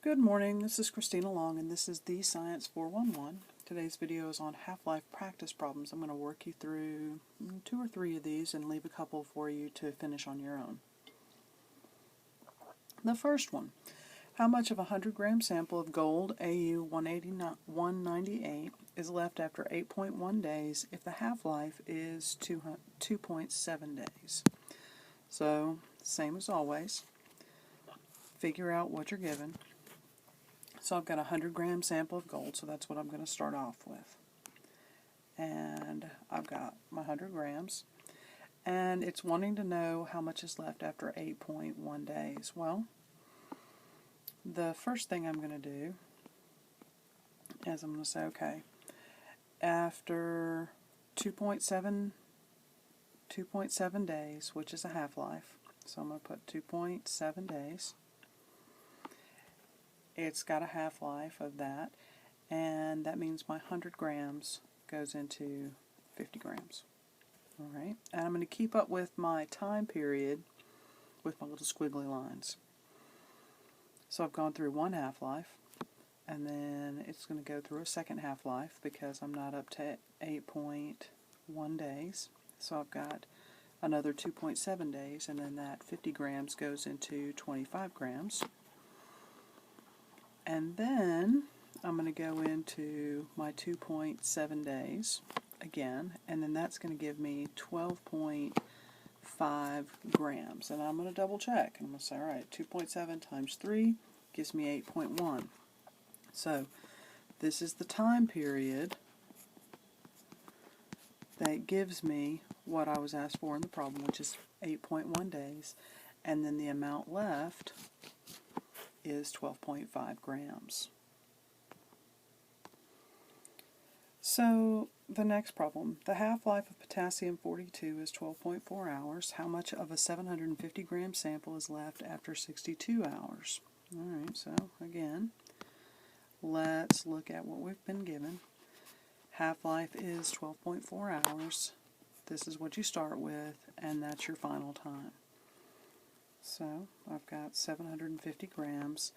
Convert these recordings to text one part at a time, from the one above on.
Good morning, this is Christina Long and this is the Science 411. Today's video is on half-life practice problems. I'm going to work you through 2 or 3 of these and leave a couple for you to finish on your own. The first one, how much of a 100-gram sample of gold Au-198 is left after 8.1 days if the half-life is 2.7 days? So, same as always, figure out what you're given. So I've got a 100-gram sample of gold, so that's what I'm going to start off with. And I've got my 100 grams. And it's wanting to know how much is left after 8.1 days. Well, the first thing I'm going to do is I'm going to say, okay, after 2.7 days, which is a half-life, so I'm going to put 2.7 days. It's got a half-life of that, and that means my 100 grams goes into 50 grams. Alright, and I'm going to keep up with my time period with my little squiggly lines. So I've gone through one half-life, and then it's going to go through a second half-life because I'm not up to 8.1 days. So I've got another 2.7 days, and then that 50 grams goes into 25 grams. And then I'm going to go into my 2.7 days again, and then that's going to give me 12.5 grams. And I'm going to double check. I'm going to say, all right, 2.7 times 3 gives me 8.1. So this is the time period that gives me what I was asked for in the problem, which is 8.1 days. And then the amount left is 12.5 grams. So the next problem, the half-life of potassium-42 is 12.4 hours. How much of a 750 gram sample is left after 62 hours? Alright, so again, let's look at what we've been given. Half-life is 12.4 hours. This is what you start with, and that's your final time. So I've got 750 grams,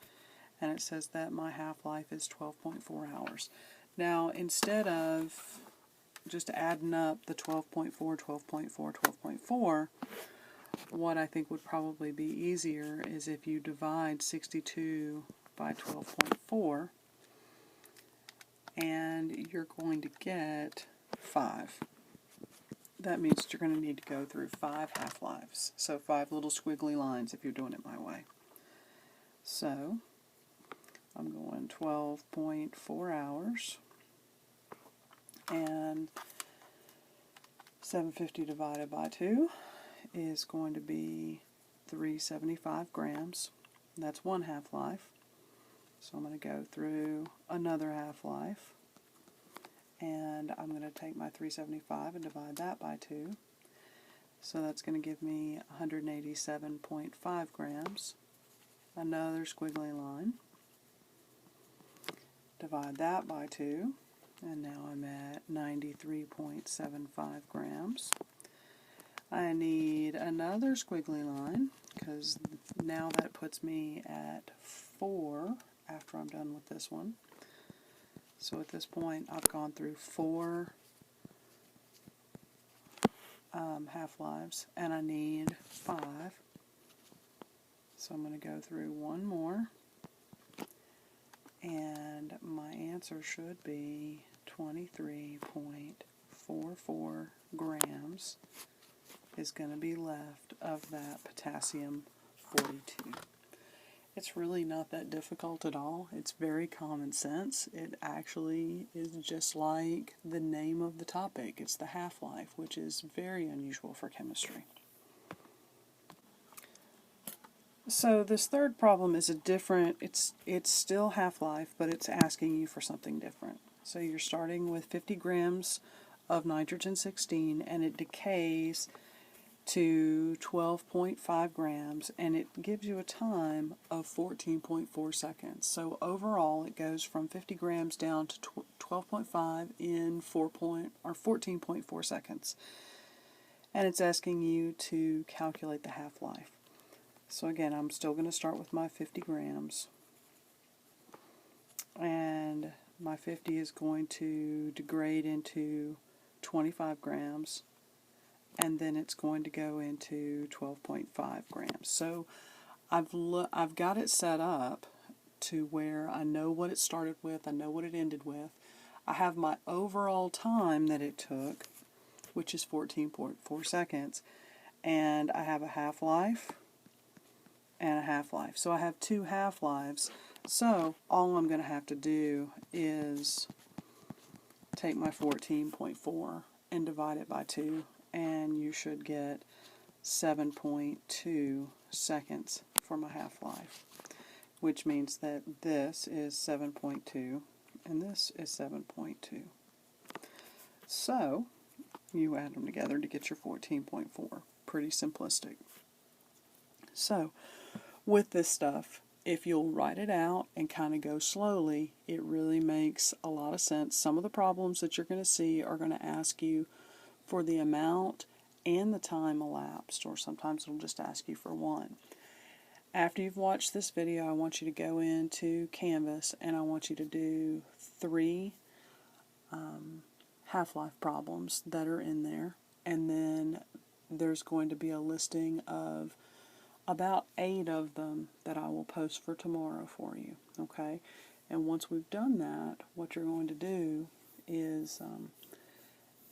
and it says that my half-life is 12.4 hours. Now, instead of just adding up the 12.4, 12.4, 12.4, what I think would probably be easier is if you divide 62 by 12.4, and you're going to get 5. That means you're going to need to go through 5 half-lives. So 5 little squiggly lines if you're doing it my way. So I'm going 12.4 hours, and 750 divided by 2 is going to be 375 grams. That's one half-life. So I'm going to go through another half-life. And I'm going to take my 375 and divide that by 2. So that's going to give me 187.5 grams. Another squiggly line. Divide that by 2. And now I'm at 93.75 grams. I need another squiggly line because now that puts me at 4 after I'm done with this one. So at this point, I've gone through 4 half-lives, and I need 5. So I'm going to go through one more, and my answer should be 23.44 grams is going to be left of that potassium-42. It's really not that difficult at all. It's very common sense. It actually is just like the name of the topic. It's the half-life, which is very unusual for chemistry. So this third problem is a different, it's still half-life, but it's asking you for something different. So you're starting with 50 grams of nitrogen-16, and it decays to 12.5 grams, and it gives you a time of 14.4 seconds. So overall it goes from 50 grams down to 12.5 in 14.4 seconds. And it's asking you to calculate the half-life. So again, I'm still going to start with my 50 grams. and my 50 is going to degrade into 25 grams, and then it's going to go into 12.5 grams. So I've got it set up to where I know what it started with, I know what it ended with. I have my overall time that it took, which is 14.4 seconds, and I have a half-life and a half-life. So I have two half-lives. So all I'm going to have to do is take my 14.4 and divide it by 2, and you should get 7.2 seconds for my half-life, which means that this is 7.2 and this is 7.2. So you add them together to get your 14.4. Pretty simplistic. So with this stuff, if you'll write it out and kind of go slowly, it really makes a lot of sense. Some of the problems that you're going to see are going to ask you for the amount and the time elapsed, or sometimes it'll just ask you for one. After you've watched this video, I want you to go into Canvas and I want you to do 3 half-life problems that are in there, and then there's going to be a listing of about 8 of them that I will post for tomorrow for you, okay? And once we've done that, what you're going to do is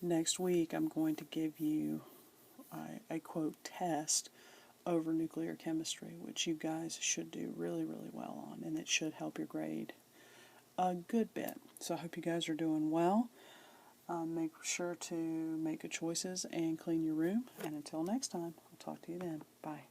next week I'm going to give you a quote test over nuclear chemistry, which you guys should do really, really well on, and it should help your grade a good bit. So I hope you guys are doing well. Make sure to make good choices and clean your room, and until next time, I'll talk to you then. Bye.